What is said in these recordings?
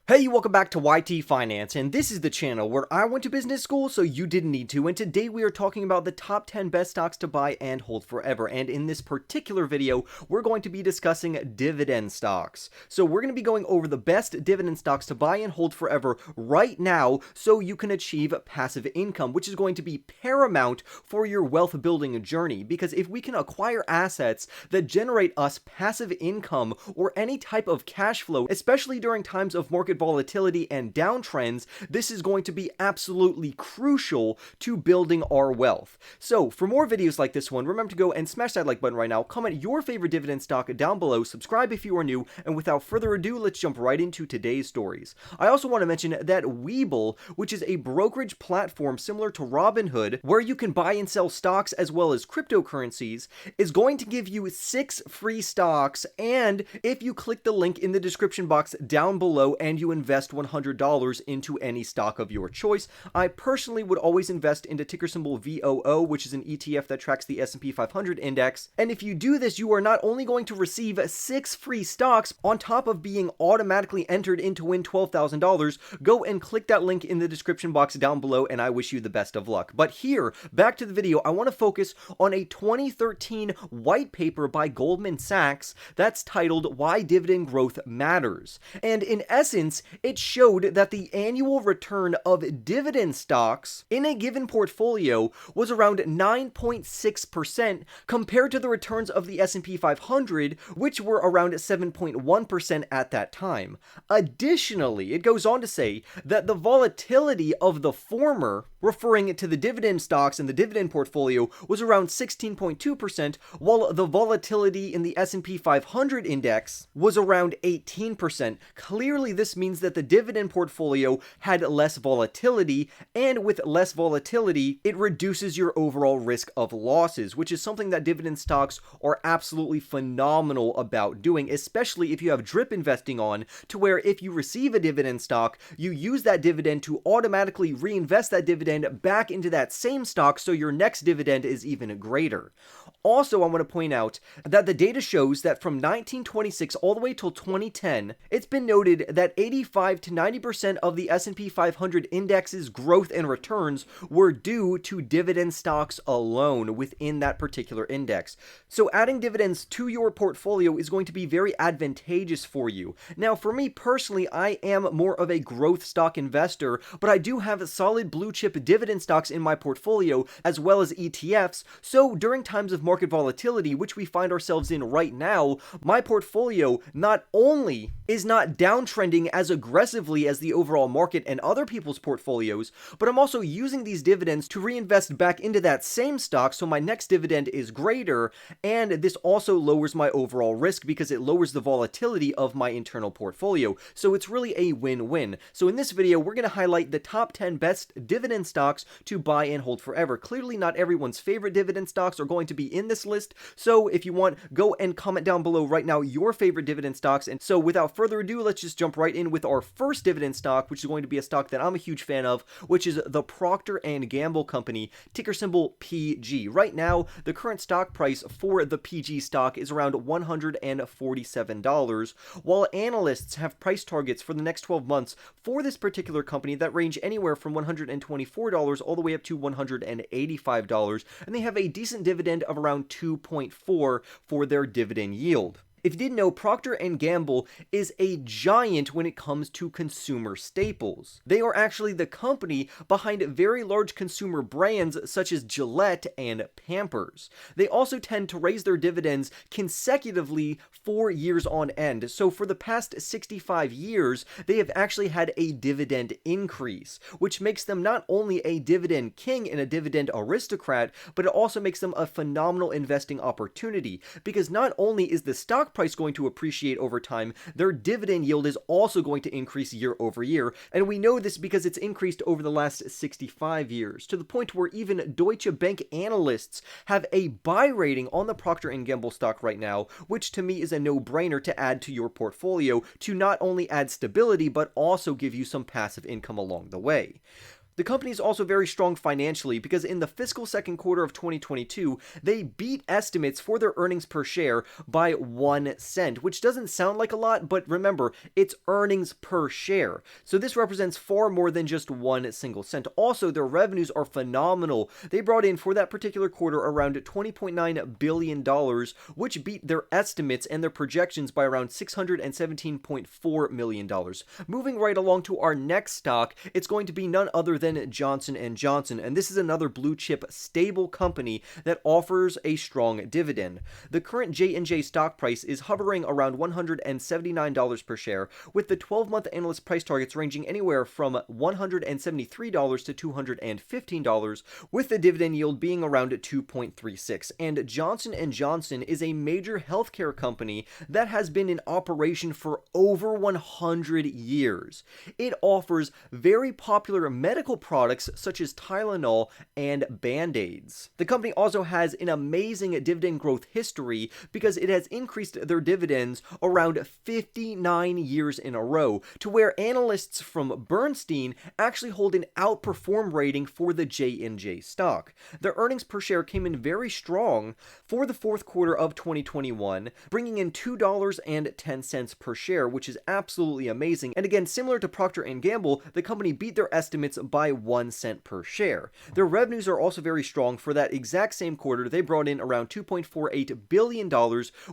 Hey, welcome back to YT Finance, and this is the channel where I went to business school so you didn't need to, and today we are talking about the top 10 best stocks to buy and hold forever, and in this particular video, we're going to be discussing dividend stocks. So we're going to be going over the best dividend stocks to buy and hold forever right now so you can achieve passive income, which is going to be paramount for your wealth building journey, because if we can acquire assets that generate us passive income or any type of cash flow, especially during times of market volatility and downtrends, this is going to be absolutely crucial to building our wealth. So for more videos like this one, remember to go and smash that like button right now, comment your favorite dividend stock down below, subscribe if you are new, and without further ado, let's jump right into today's stories. I also want to mention that Webull, which is a brokerage platform similar to Robinhood, where you can buy and sell stocks as well as cryptocurrencies, is going to give you 6 free stocks, and if you click the link in the description box down below and you invest $100 into any stock of your choice. I personally would always invest into ticker symbol VOO, which is an ETF that tracks the S&P 500 index. And if you do this, you are not only going to receive 6 free stocks on top of being automatically entered in to win $12,000. Go and click that link in the description box down below, and I wish you the best of luck. But here, back to the video, I want to focus on a 2013 white paper by Goldman Sachs that's titled Why Dividend Growth Matters. And in essence, it showed that the annual return of dividend stocks in a given portfolio was around 9.6% compared to the returns of the S&P 500, which were around 7.1% at that time. Additionally, it goes on to say that the volatility of the former, referring to the dividend stocks in the dividend portfolio, was around 16.2%, while the volatility in the S&P 500 index was around 18%. Clearly, this means that the dividend portfolio had less volatility, and with less volatility, it reduces your overall risk of losses, which is something that dividend stocks are absolutely phenomenal about doing, especially if you have drip investing on, to where if you receive a dividend stock, you use that dividend to automatically reinvest that dividend back into that same stock so your next dividend is even greater. Also, I want to point out that the data shows that from 1926 all the way till 2010, it's been noted that 85 to 90% of the S&P 500 index's growth and returns were due to dividend stocks alone within that particular index. So adding dividends to your portfolio is going to be very advantageous for you. Now, for me personally, I am more of a growth stock investor, but I do have solid blue chip dividend stocks in my portfolio as well as ETFs. So during times of market volatility, which we find ourselves in right now, my portfolio not only is not downtrending as aggressively as the overall market and other people's portfolios, but I'm also using these dividends to reinvest back into that same stock so my next dividend is greater, and this also lowers my overall risk because it lowers the volatility of my internal portfolio. So it's really a win-win. So in this video, we're going to highlight the top 10 best dividend stocks to buy and hold forever. Clearly, not everyone's favorite dividend stocks are going to be in this list, so if you want, go and comment down below right now your favorite dividend stocks. And so without further ado, let's just jump right in with our first dividend stock, which is going to be a stock that I'm a huge fan of, which is the Procter and Gamble company, ticker symbol PG. Right now, the current stock price for the PG stock is around $147, while analysts have price targets for the next 12 months for this particular company that range anywhere from $124 all the way up to $185, and they have a decent dividend of around 2.4 for their dividend yield. If you didn't know, Procter and Gamble is a giant when it comes to consumer staples. They are actually the company behind very large consumer brands such as Gillette and Pampers. They also tend to raise their dividends consecutively 4 years on end. So for the past 65 years, they have actually had a dividend increase, which makes them not only a dividend king and a dividend aristocrat, but it also makes them a phenomenal investing opportunity, because not only is the stock price going to appreciate over time, their dividend yield is also going to increase year over year, and we know this because it's increased over the last 65 years, to the point where even Deutsche Bank analysts have a buy rating on the Procter and Gamble stock right now, which to me is a no-brainer to add to your portfolio to not only add stability, but also give you some passive income along the way. The company is also very strong financially because in the fiscal second quarter of 2022, they beat estimates for their earnings per share by 1 cent, which doesn't sound like a lot, but remember, it's earnings per share. So this represents far more than just 1 single cent. Also, their revenues are phenomenal. They brought in for that particular quarter around $20.9 billion, which beat their estimates and their projections by around $617.4 million. Moving right along to our next stock, it's going to be none other than Johnson & Johnson, and this is another blue chip stable company that offers a strong dividend. The current J&J stock price is hovering around $179 per share, with the 12-month analyst price targets ranging anywhere from $173 to $215, with the dividend yield being around 2.36. And Johnson & Johnson is a major healthcare company that has been in operation for over 100 years. It offers very popular medical products such as Tylenol and Band-Aids. The company also has an amazing dividend growth history because it has increased their dividends around 59 years in a row, to where analysts from Bernstein actually hold an outperform rating for the J&J stock. Their earnings per share came in very strong for the fourth quarter of 2021, bringing in $2.10 per share, which is absolutely amazing. And again, similar to Procter and Gamble, the company beat their estimates by 1 cent per share. Their revenues are also very strong. For that exact same quarter, they brought in around $2.48 billion,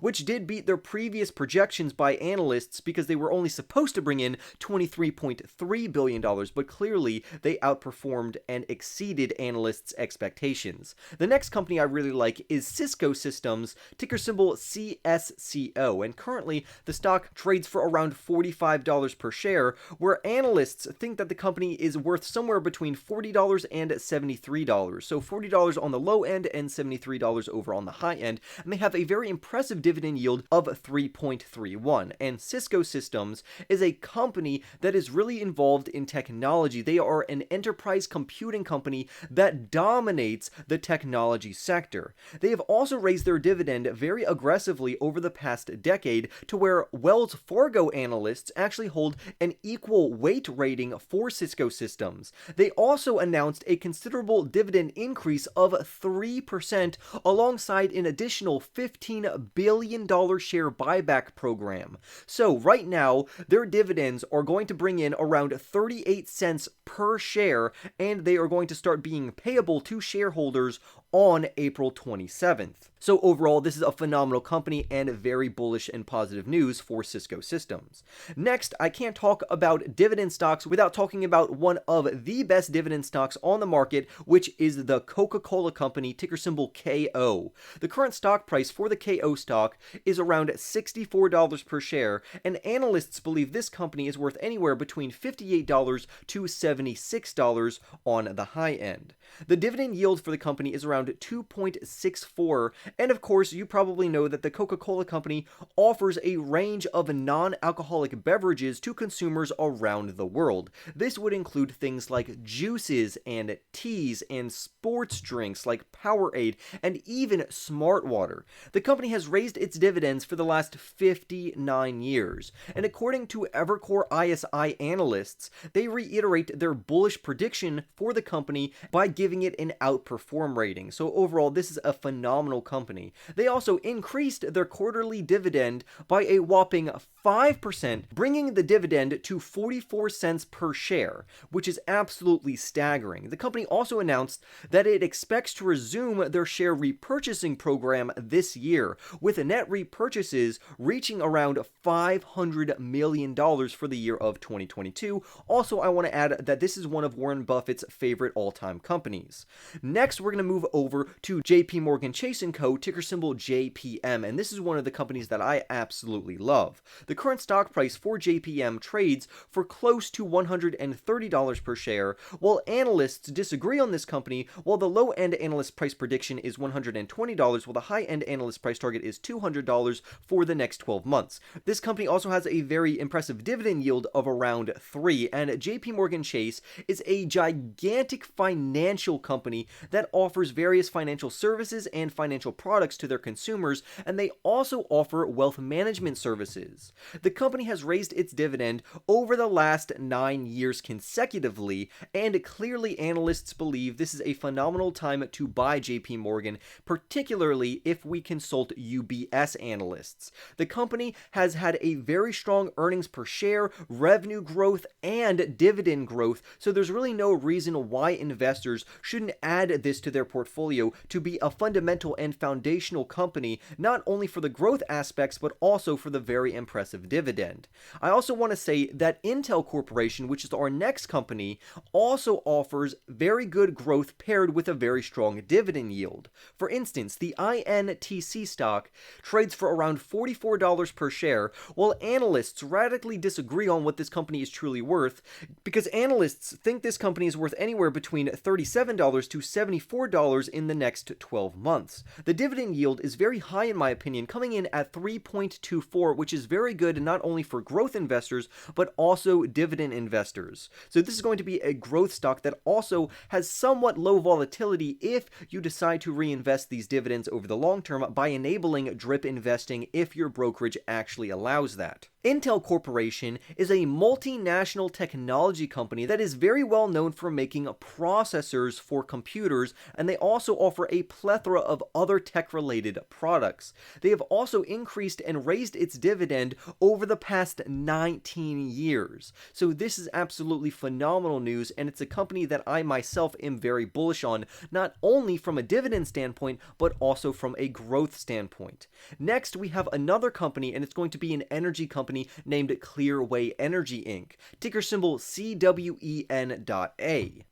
which did beat their previous projections by analysts because they were only supposed to bring in $23.3 billion, but clearly they outperformed and exceeded analysts' expectations. The next company I really like is Cisco Systems, ticker symbol CSCO, and currently the stock trades for around $45 per share, where analysts think that the company is worth somewhere between $40 and $73. So $40 on the low end and $73 over on the high end, and they have a very impressive dividend yield of 3.31. And Cisco Systems is a company that is really involved in technology. They are an enterprise computing company that dominates the technology sector. They have also raised their dividend very aggressively over the past decade, to where Wells Fargo analysts actually hold an equal weight rating for Cisco Systems. They also announced a considerable dividend increase of 3% alongside an additional $15 billion share buyback program. So right now, their dividends are going to bring in around 38 cents per share, and they are going to start being payable to shareholders on April 27th. So overall, this is a phenomenal company and very bullish and positive news for Cisco Systems. Next, I can't talk about dividend stocks without talking about one of the best dividend stocks on the market, which is the Coca-Cola company, ticker symbol KO. The current stock price for the KO stock is around $64 per share, and analysts believe this company is worth anywhere between $58 to $76 on the high end. The dividend yield for the company is around 2.64, and of course, you probably know that the Coca-Cola company offers a range of non-alcoholic beverages to consumers around the world. This would include things like juices and teas and sports drinks like Powerade and even Smart Water. The company has raised its dividends for the last 59 years, and according to Evercore ISI analysts, they reiterate their bullish prediction for the company by giving it an outperform rating. So overall, this is a phenomenal company. They also increased their quarterly dividend by a whopping 5%, bringing the dividend to 44 cents per share, which is absolutely staggering. The company also announced that it expects to resume their share repurchasing program this year, with net repurchases reaching around $500 million for the year of 2022. Also, I want to add that this is one of Warren Buffett's favorite all-time companies. Next, we're going to move over to Jpmorgan Chase and Co, ticker symbol JPM, and this is one of the companies that I absolutely love. The current stock price for JPM trades for close to $130 per share, while analysts disagree on this company. While the low-end analyst price prediction is $120, while the high-end analyst price target is $200 for the next 12 months. This company also has a very impressive dividend yield of around 3, and Jpmorgan Chase is a gigantic financial company that offers very various financial services and financial products to their consumers, and they also offer wealth management services. The company has raised its dividend over the last 9 years consecutively, and clearly analysts believe this is a phenomenal time to buy JP Morgan, particularly if we consult UBS analysts. The company has had a very strong earnings per share, revenue growth, and dividend growth, so there's really no reason why investors shouldn't add this to their portfolio to be a fundamental and foundational company, not only for the growth aspects but also for the very impressive dividend. I also want to say that Intel Corporation, which is our next company, also offers very good growth paired with a very strong dividend yield. For instance, the INTC stock trades for around $44 per share, while analysts radically disagree on what this company is truly worth, because analysts think this company is worth anywhere between $37 to $74 in the next 12 months. The dividend yield is very high in my opinion, coming in at 3.24, which is very good not only for growth investors, but also dividend investors. So this is going to be a growth stock that also has somewhat low volatility if you decide to reinvest these dividends over the long term by enabling drip investing if your brokerage actually allows that. Intel Corporation is a multinational technology company that is very well known for making processors for computers, and they also offer a plethora of other tech-related products. They have also increased and raised its dividend over the past 19 years. So this is absolutely phenomenal news, and it's a company that I myself am very bullish on, not only from a dividend standpoint, but also from a growth standpoint. Next, we have another company, and it's going to be an energy company named Clearway Energy Inc, ticker symbol CWEN.A.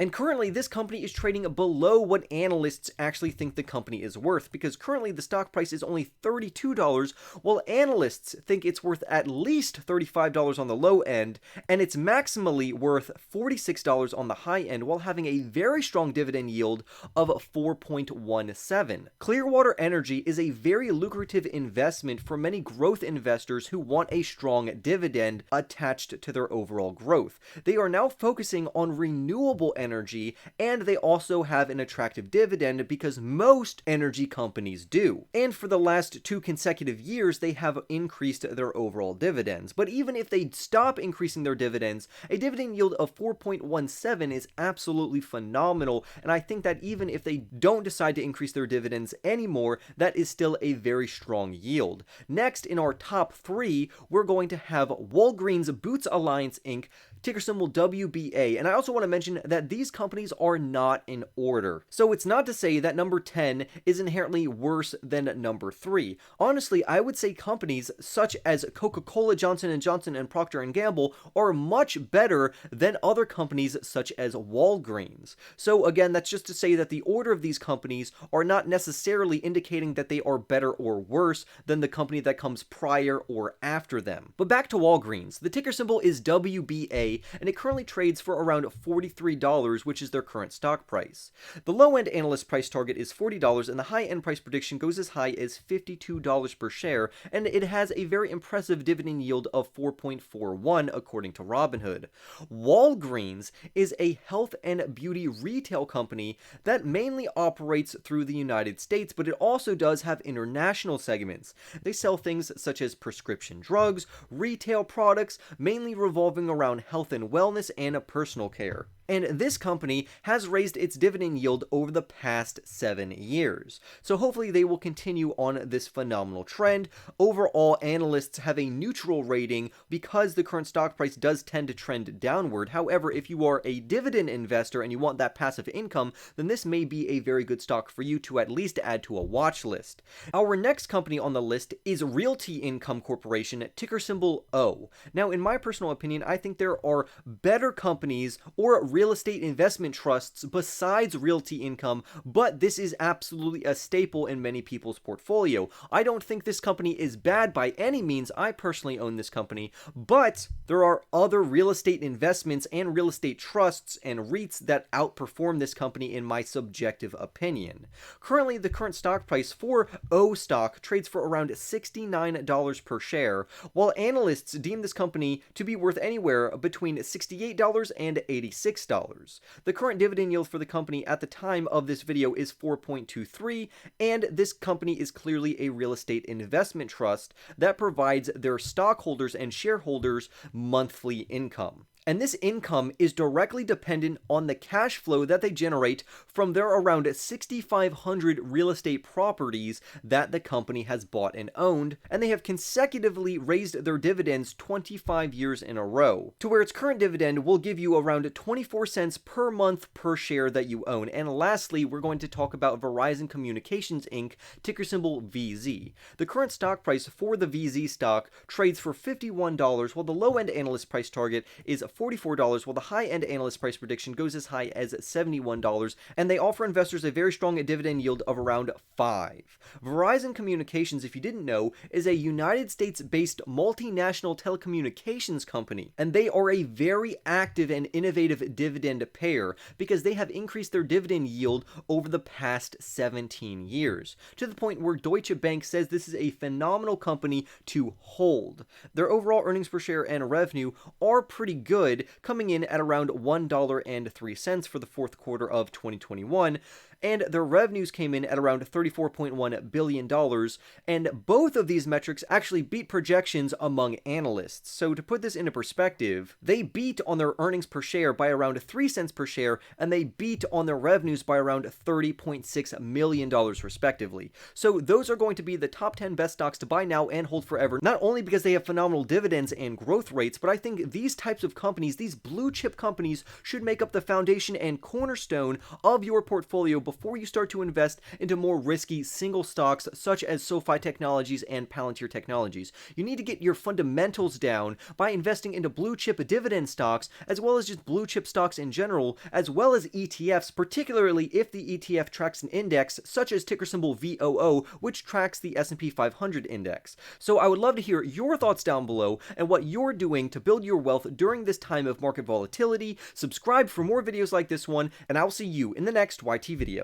And currently this company is trading below what analysts actually think the company is worth, because currently the stock price is only $32, while analysts think it's worth at least $35 on the low end, and it's maximally worth $46 on the high end, while having a very strong dividend yield of 4.17. Clearwater Energy is a very lucrative investment for many growth investors who want a strong dividend attached to their overall growth. They are now focusing on renewable energy, and they also have an attractive dividend because most energy companies do. And for the last 2 consecutive years, they have increased their overall dividends. But even if they stop increasing their dividends, a dividend yield of 4.17 is absolutely phenomenal, and I think that even if they don't decide to increase their dividends anymore, that is still a very strong yield. Next, in our top 3, we're going to have Walgreens Boots Alliance Inc, ticker symbol WBA, and I also want to mention that these companies are not in order. So it's not to say that number 10 is inherently worse than number 3. Honestly, I would say companies such as Coca-Cola, Johnson & Johnson, and Procter and Gamble are much better than other companies such as Walgreens. So again, that's just to say that the order of these companies are not necessarily indicating that they are better or worse than the company that comes prior or after them. But back to Walgreens. The ticker symbol is WBA, and it currently trades for around $43, which is their current stock price. The low-end analyst price target is $40, and the high-end price prediction goes as high as $52 per share, and it has a very impressive dividend yield of 4.41 according to Robinhood. Walgreens is a health and beauty retail company that mainly operates through the United States, but it also does have international segments. They sell things such as prescription drugs, retail products, mainly revolving around health and wellness and personal care. And this company has raised its dividend yield over the past 7 years. So hopefully they will continue on this phenomenal trend. Overall, analysts have a neutral rating because the current stock price does tend to trend downward. However, if you are a dividend investor and you want that passive income, then this may be a very good stock for you to at least add to a watch list. Our next company on the list is Realty Income Corporation, ticker symbol O. Now, in my personal opinion, I think there are better companies or real estate investment trusts besides Realty Income, but this is absolutely a staple in many people's portfolio. I don't think this company is bad by any means. I personally own this company, but there are other real estate investments and real estate trusts and REITs that outperform this company in my subjective opinion. Currently, the current stock price for O stock trades for around $69 per share, while analysts deem this company to be worth anywhere between $68 and $86. $6. The current dividend yield for the company at the time of this video is 4.23, and this company is clearly a real estate investment trust that provides their stockholders and shareholders monthly income. And this income is directly dependent on the cash flow that they generate from their around 6,500 real estate properties that the company has bought and owned, and they have consecutively raised their dividends 25 years in a row, to where its current dividend will give you around 24 cents per month per share that you own. And lastly, we're going to talk about Verizon Communications Inc, ticker symbol VZ. The current stock price for the VZ stock trades for $51, while the low-end analyst price target is $44, while the high-end analyst price prediction goes as high as $71, and they offer investors a very strong dividend yield of around 5. Verizon Communications, if you didn't know, is a United States-based multinational telecommunications company, and they are a very active and innovative dividend payer because they have increased their dividend yield over the past 17 years, to the point where Deutsche Bank says this is a phenomenal company to hold. Their overall earnings per share and revenue are pretty good, coming in at around $1.03 for the fourth quarter of 2021, and their revenues came in at around $34.1 billion, and both of these metrics actually beat projections among analysts. So to put this into perspective, they beat on their earnings per share by around 3 cents per share, and they beat on their revenues by around $30.6 million respectively. So those are going to be the top 10 best stocks to buy now and hold forever, not only because they have phenomenal dividends and growth rates, but I think these types of companies, these blue chip companies, should make up the foundation and cornerstone of your portfolio before you start to invest into more risky single stocks such as SoFi Technologies and Palantir Technologies. You need to get your fundamentals down by investing into blue chip dividend stocks, as well as just blue chip stocks in general, as well as ETFs, particularly if the ETF tracks an index such as ticker symbol VOO, which tracks the S&P 500 index. So I would love to hear your thoughts down below and what you're doing to build your wealth during this time of market volatility. Subscribe for more videos like this one, and I'll see you in the next YT video.